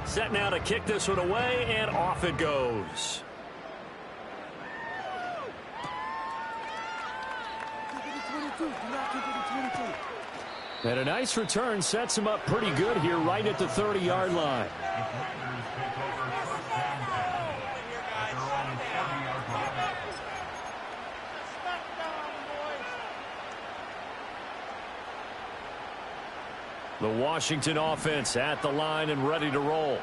Set now to kick this one away, and off it goes. And a nice return sets him up pretty good here right at the 30-yard line. The Washington offense at the line and ready to roll.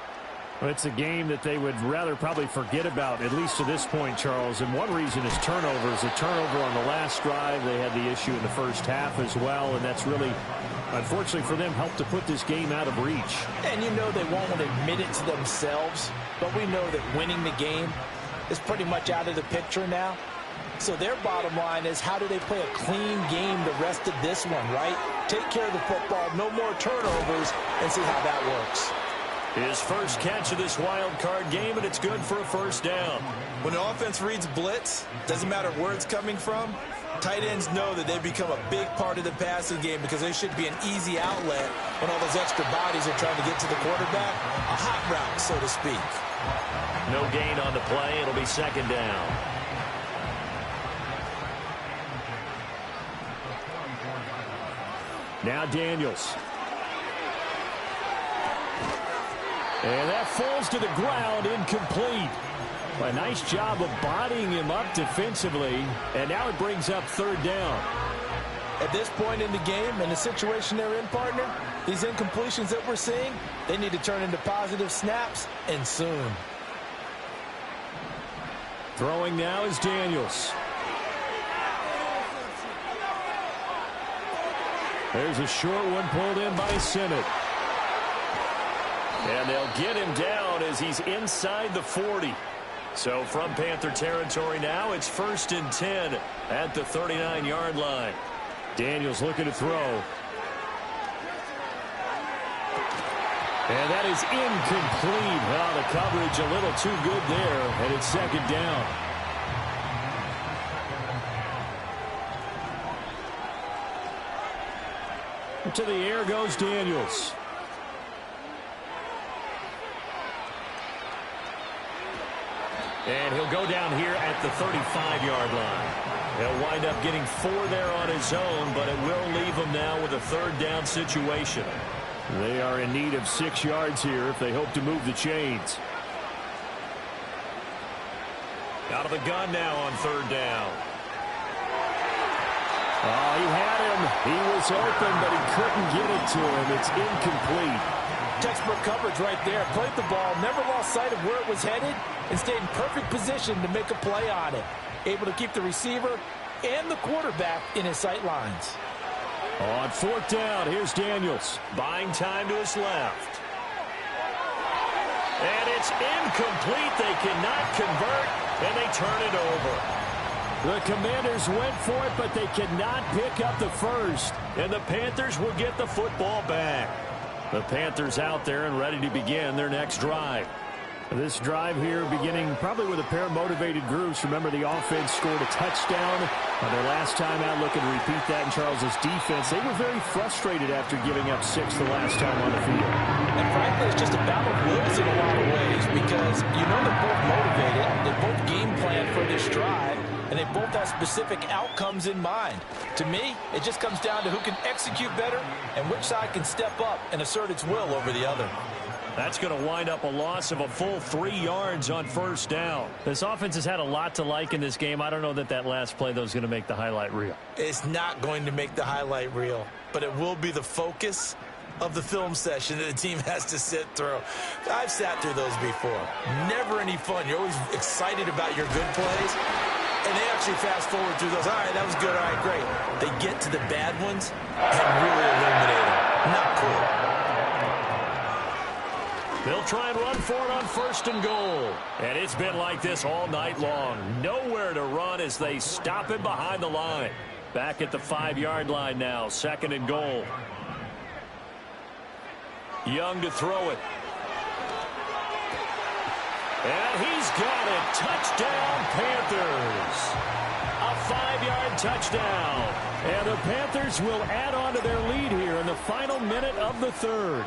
Well, it's a game that they would rather probably forget about, at least to this point, Charles. And one reason is turnovers. A turnover on the last drive. They had the issue in the first half as well, and that's really, unfortunately for them, helped to put this game out of reach. And you know they won't admit it to themselves, but we know that winning the game is pretty much out of the picture now. So their bottom line is, how do they play a clean game the rest of this one, right? Take care of the football, no more turnovers, and see how that works. His first catch of this wild card game, and it's good for a first down. When the offense reads blitz, doesn't matter where it's coming from, tight ends know that they become a big part of the passing game because they should be an easy outlet when all those extra bodies are trying to get to the quarterback. A hot route, so to speak. No gain on the play. It'll be second down. Now Daniels. And that falls to the ground, incomplete. A nice job of bodying him up defensively, and now it brings up third down. At this point in the game, and the situation they're in, partner, these incompletions that we're seeing, they need to turn into positive snaps, and soon. Throwing now is Daniels. There's a short one pulled in by Sinnott. And they'll get him down as he's inside the 40. So from Panther territory now, it's 1st and 10 at the 39-yard line. Daniels looking to throw. And that is incomplete. Well, the coverage a little too good there, and it's second down. To the air goes Daniels. And he'll go down here at the 35-yard line. He'll wind up getting 4 there on his own, but it will leave him now with a third down situation. They are in need of 6 yards here if they hope to move the chains. Out of the gun now on third down. Oh, he had him. He was open, but he couldn't get it to him. It's incomplete. Textbook coverage right there. Played the ball, never lost sight of where it was headed, and stayed in perfect position to make a play on it. Able to keep the receiver and the quarterback in his sight lines. On fourth down, here's Daniels. Buying time to his left. And it's incomplete. They cannot convert, and they turn it over. The Commanders went for it, but they could not pick up the first. And the Panthers will get the football back. The Panthers out there and ready to begin their next drive. This drive here beginning probably with a pair of motivated groups. Remember, the offense scored a touchdown on their last time out, looking to repeat that in Charles's defense. They were very frustrated after giving up 6 the last time on the field. And frankly, it's just a battle of wills in a lot of ways because you know they're both motivated. They both game plan for this drive, and they both have specific outcomes in mind. To me, it just comes down to who can execute better and which side can step up and assert its will over the other. That's going to wind up a loss of a full 3 yards on first down. This offense has had a lot to like in this game. I don't know that that last play, though, is going to make the highlight reel. It's not going to make the highlight reel, but it will be the focus of the film session that the team has to sit through. I've sat through those before. Never any fun. You're always excited about your good plays, and they actually fast forward through those. All right, that was good. All right, great. They get to the bad ones and really eliminate them. Not cool. They'll try and run for it on 1st and goal. And it's been like this all night long. Nowhere to run as they stop him behind the line. Back at the 5-yard line now. 2nd and goal. Young to throw it. And he's got it. Touchdown, Panthers. A 5-yard touchdown. And the Panthers will add on to their lead here in the final minute of the third.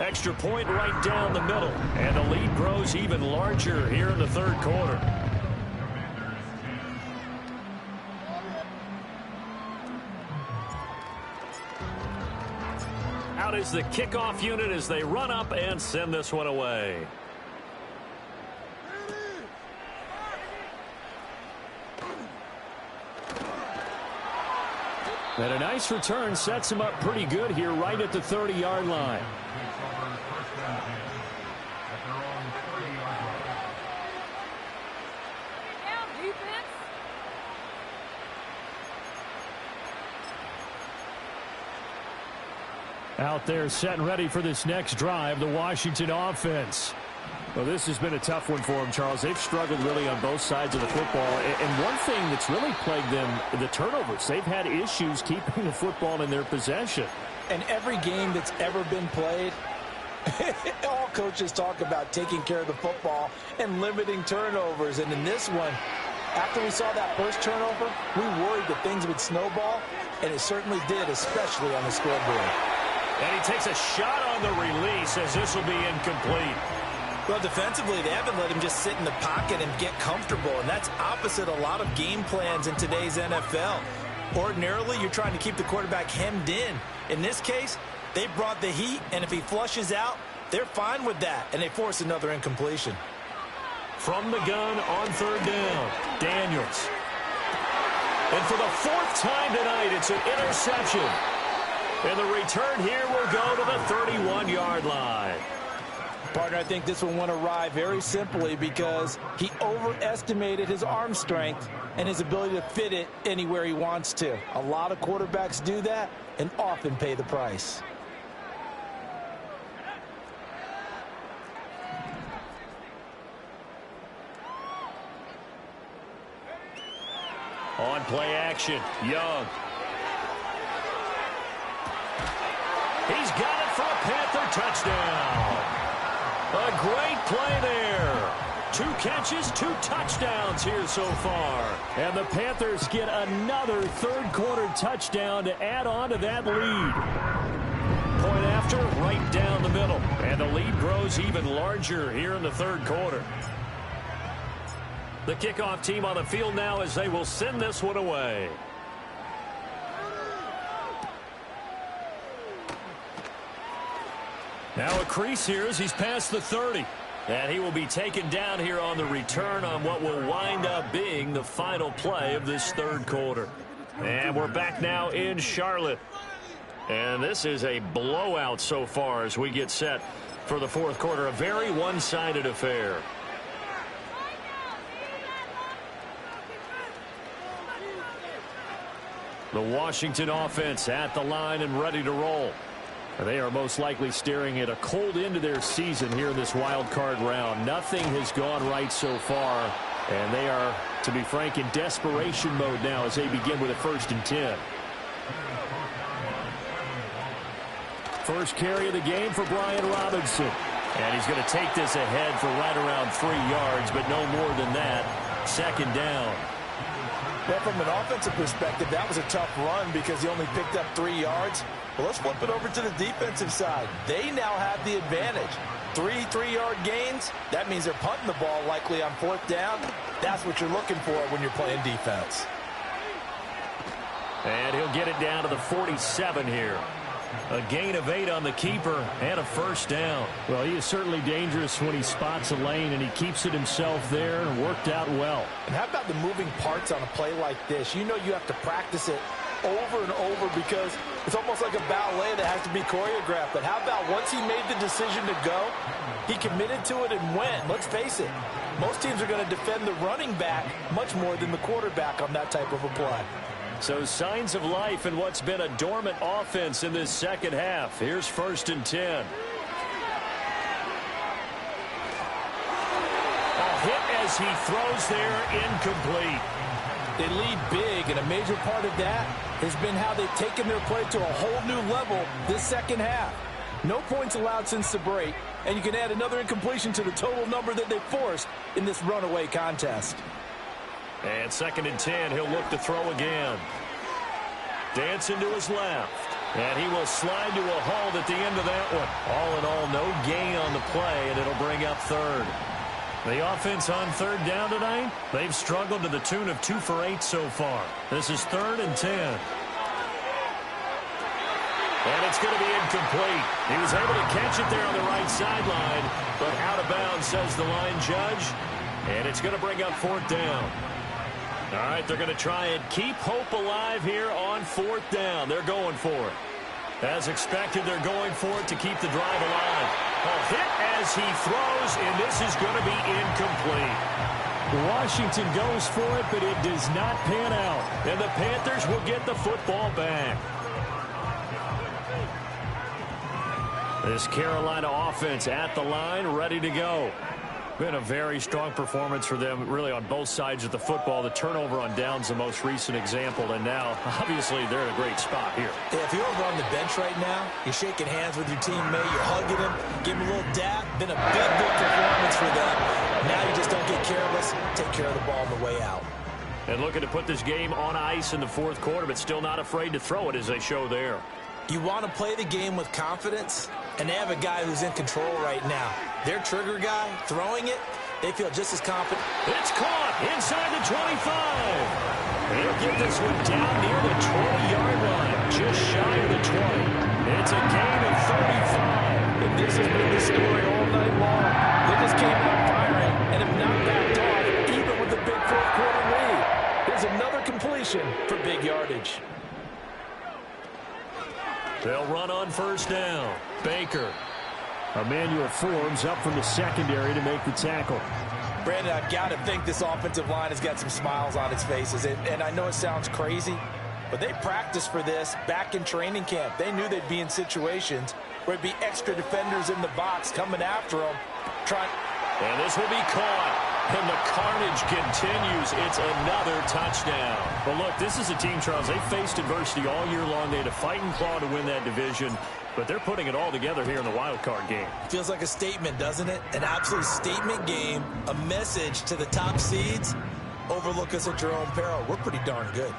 Extra point right down the middle. And the lead grows even larger here in the third quarter. Out is the kickoff unit as they run up and send this one away. And a nice return sets him up pretty good here right at the 30-yard line. Out there set and ready for this next drive, the Washington offense. Well, this has been a tough one for them, Charles. They've struggled really on both sides of the football. And one thing that's really plagued them, the turnovers. They've had issues keeping the football in their possession. And every game that's ever been played, all coaches talk about taking care of the football and limiting turnovers. And in this one, after we saw that first turnover, we worried that things would snowball, and it certainly did, especially on the scoreboard. And he takes a shot on the release as this will be incomplete. Well, defensively, they haven't let him just sit in the pocket and get comfortable, and that's opposite a lot of game plans in today's NFL. Ordinarily, you're trying to keep the quarterback hemmed in. In this case, they brought the heat, and if he flushes out, they're fine with that, and they force another incompletion. From the gun on third down, Daniels. And for the fourth time tonight, it's an interception. And the return here will go to the 31-yard line. Partner, I think this one went awry very simply because he overestimated his arm strength and his ability to fit it anywhere he wants to. A lot of quarterbacks do that and often pay the price. On play action, Young. He's got it for a Panther touchdown. A great play there. 2 catches, 2 touchdowns here so far. And the Panthers get another third quarter touchdown to add on to that lead. Point after, right down the middle. And the lead grows even larger here in the third quarter. The kickoff team on the field now as they will send this one away. Now a crease here as he's past the 30. And he will be taken down here on the return on what will wind up being the final play of this third quarter. And we're back now in Charlotte. And this is a blowout so far as we get set for the fourth quarter. A very one-sided affair. The Washington offense at the line and ready to roll. They are most likely staring at a cold end to their season here in this wild card round. Nothing has gone right so far, and they are, to be frank, in desperation mode now as they begin with a 1st and 10. First carry of the game for Brian Robinson. And he's going to take this ahead for right around 3 yards, but no more than that. 2nd down. Well, from an offensive perspective, that was a tough run because he only picked up 3 yards. Well, let's flip it over to the defensive side. They now have the advantage. 3 3-yard gains. That means they're punting the ball likely on 4th down. That's what you're looking for when you're playing defense. And he'll get it down to the 47 here. A gain of 8 on the keeper and a 1st down. Well, he is certainly dangerous when he spots a lane, and he keeps it himself there and worked out well. And how about the moving parts on a play like this? You know you have to practice it over and over because it's almost like a ballet that has to be choreographed. But how about once he made the decision to go, he committed to it and went. Let's face it, most teams are going to defend the running back much more than the quarterback on that type of a play. So signs of life in what's been a dormant offense in this second half. Here's 1st and 10. A hit as he throws there, incomplete. They lead big, and a major part of that has been how they've taken their play to a whole new level this second half. No points allowed since the break, and you can add another incompletion to the total number that they forced in this runaway contest. And 2nd and 10, he'll look to throw again. Dancing to his left. And he will slide to a hold at the end of that one. All in all, no gain on the play, and it'll bring up third. The offense on third down tonight, they've struggled to the tune of 2 for 8 so far. This is 3rd and 10. And it's going to be incomplete. He was able to catch it there on the right sideline, but out of bounds, says the line judge. And it's going to bring up 4th down. All right, they're going to try and keep hope alive here on 4th down. They're going for it. As expected, they're going for it to keep the drive alive. A hit as he throws, and this is going to be incomplete. Washington goes for it, but it does not pan out. And the Panthers will get the football back. This Carolina offense at the line, ready to go. Been a very strong performance for them, really, on both sides of the football. The turnover on downs, the most recent example, and now, obviously, they're in a great spot here. Yeah, if you're over on the bench right now, you're shaking hands with your teammate, you're hugging him, give him a little dap. Been a big performance for them. Now you just don't get careless. Take care of the ball on the way out. And looking to put this game on ice in the 4th quarter, but still not afraid to throw it, as they show there. You want to play the game with confidence, and they have a guy who's in control right now. Their trigger guy throwing it, they feel just as confident. It's caught inside the 25. He'll get this one down near the 20-yard line, just shy of the 20. It's a gain of 35. And this has been the story all night long. They just came out firing and have not backed off, even with the big 4th quarter lead. There's another completion for big yardage. They'll run on 1st down. Baker. Emmanuel Forbes up from the secondary to make the tackle. Brandon, I've got to think this offensive line has got some smiles on its faces. And I know it sounds crazy, but they practiced for this back in training camp. They knew they'd be in situations where it'd be extra defenders in the box coming after them. And this will be caught. And the carnage continues. It's another touchdown. But look, this is a team, Charles, they faced adversity all year long. They had to fight and claw to win that division. But they're putting it all together here in the wild card game. Feels like a statement, doesn't it? An absolute statement game. A message to the top seeds. Overlook us at your own peril. We're pretty darn good.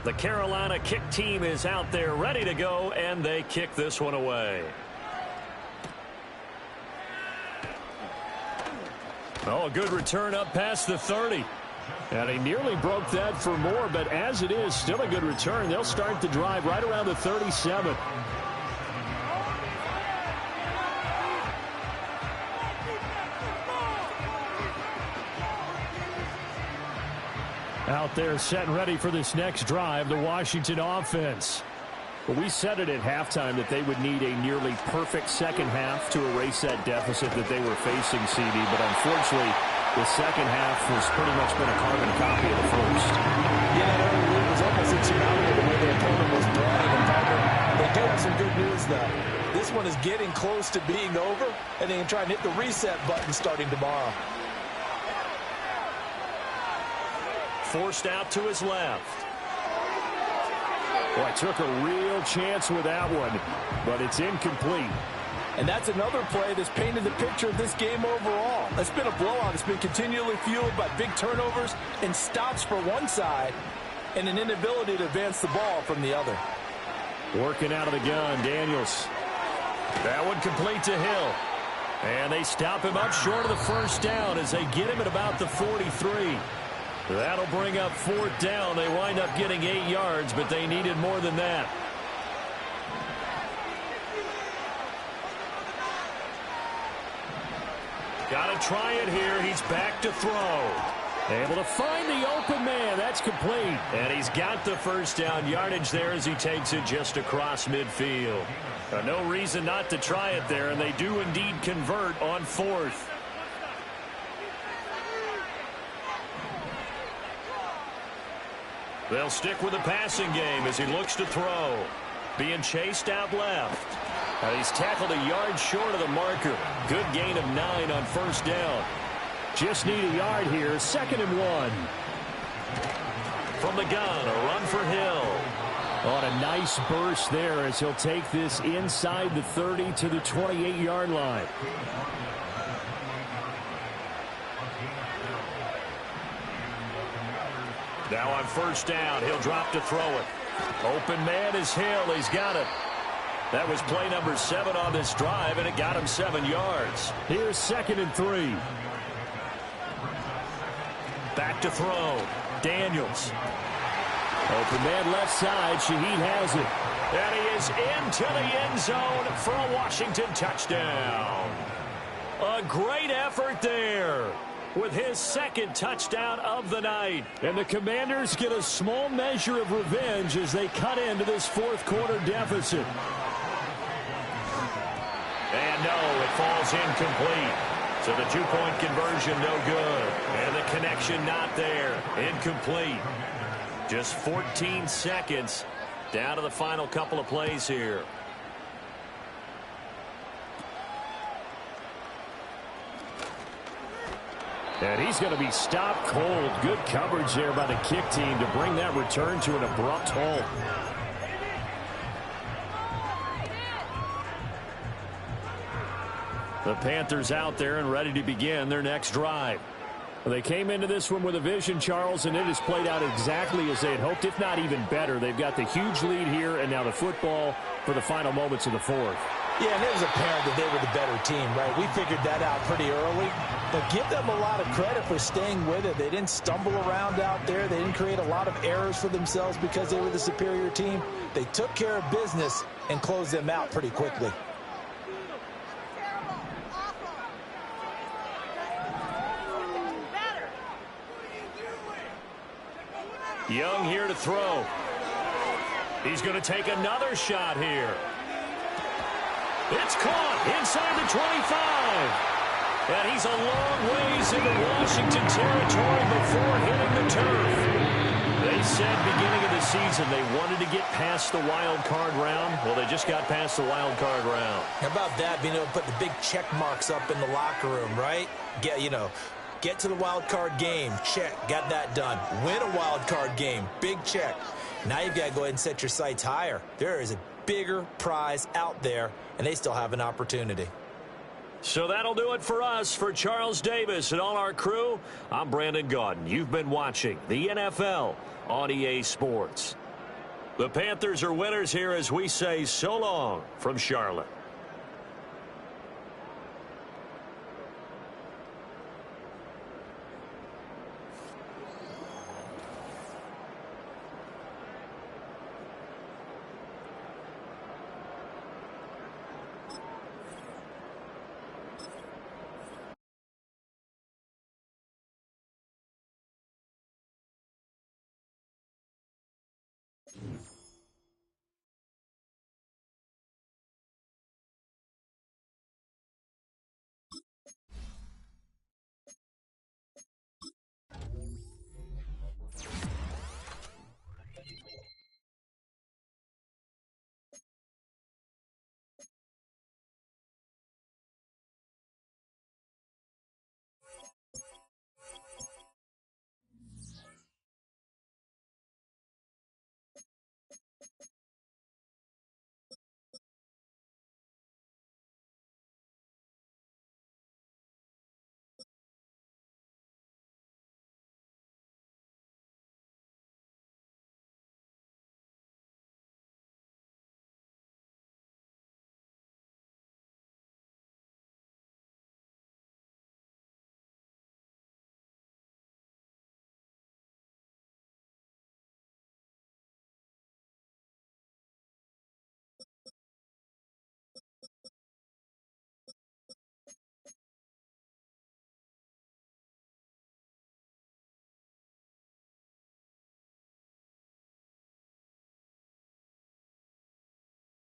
The Carolina kick team is out there ready to go, and they kick this one away. Oh, a good return up past the 30. And he nearly broke that for more, but as it is, still a good return. They'll start the drive right around the 37. Out there set and ready for this next drive, the Washington offense. But we said it at halftime that they would need a nearly perfect second half to erase that deficit that they were facing, CD. But unfortunately, the second half has pretty much been a carbon copy of the first. Yeah, it was almost insurmountable the way their opponent was playing. They do have some good news, though. This one is getting close to being over, and they can try and hit the reset button starting tomorrow. Forced out to his left. Boy, took a real chance with that one, but it's incomplete. And that's another play that's painted the picture of this game overall. It's been a blowout. It's been continually fueled by big turnovers and stops for one side and an inability to advance the ball from the other. Working out of the gun, Daniels. That one complete to Hill. And they stop him up short of the first down as they get him at about the 43. That'll bring up 4th down. They wind up getting 8 yards, but they needed more than that. Got to try it here. He's back to throw. Able to find the open man. That's complete. And he's got the first down yardage there as he takes it just across midfield. No reason not to try it there, and they do indeed convert on 4th. They'll stick with the passing game as he looks to throw. Being chased out left. He's tackled a yard short of the marker. Good gain of 9 on first down. Just need a yard here. 2nd and 1. From the gun, a run for Hill. On a nice burst there as he'll take this inside the 30 to the 28-yard line. Now on first down, he'll drop to throw it. Open man is Hill. He's got it. That was play number 7 on this drive, and it got him 7 yards. Here's 2nd and 3. Back to throw. Daniels. Open man left side. Shaheed has it. And he is into the end zone for a Washington touchdown. A great effort there with his 2nd touchdown of the night. And the Commanders get a small measure of revenge as they cut into this 4th quarter deficit. And no, it falls incomplete. So the 2-point conversion no good. And the connection not there. Incomplete. Just 14 seconds down to the final couple of plays here. And he's going to be stopped cold. Good coverage there by the kick team to bring that return to an abrupt halt. The Panthers out there and ready to begin their next drive. Well, they came into this one with a vision, Charles, and it has played out exactly as they had hoped, if not even better. They've got the huge lead here, and now the football for the final moments of the 4th. Yeah, and it was apparent that they were the better team, right? We figured that out pretty early. But give them a lot of credit for staying with it. They didn't stumble around out there. They didn't create a lot of errors for themselves because they were the superior team. They took care of business and closed them out pretty quickly. Young here to throw. He's going to take another shot here. It's caught inside the 25. And he's a long ways into Washington territory before hitting the turf. They said beginning of the season they wanted to get past the wild card round. Well, they just got past the wild card round. How about that, being able to put the big check marks up in the locker room, right? Get to the wild card game. Check. Got that done. Win a wild card game. Big check. Now you've got to go ahead and set your sights higher. There is a bigger prize out there, and they still have an opportunity. So that'll do it for us. For Charles Davis and all our crew, I'm Brandon Gaudin. You've been watching the NFL on EA Sports. The Panthers are winners here as we say so long from Charlotte.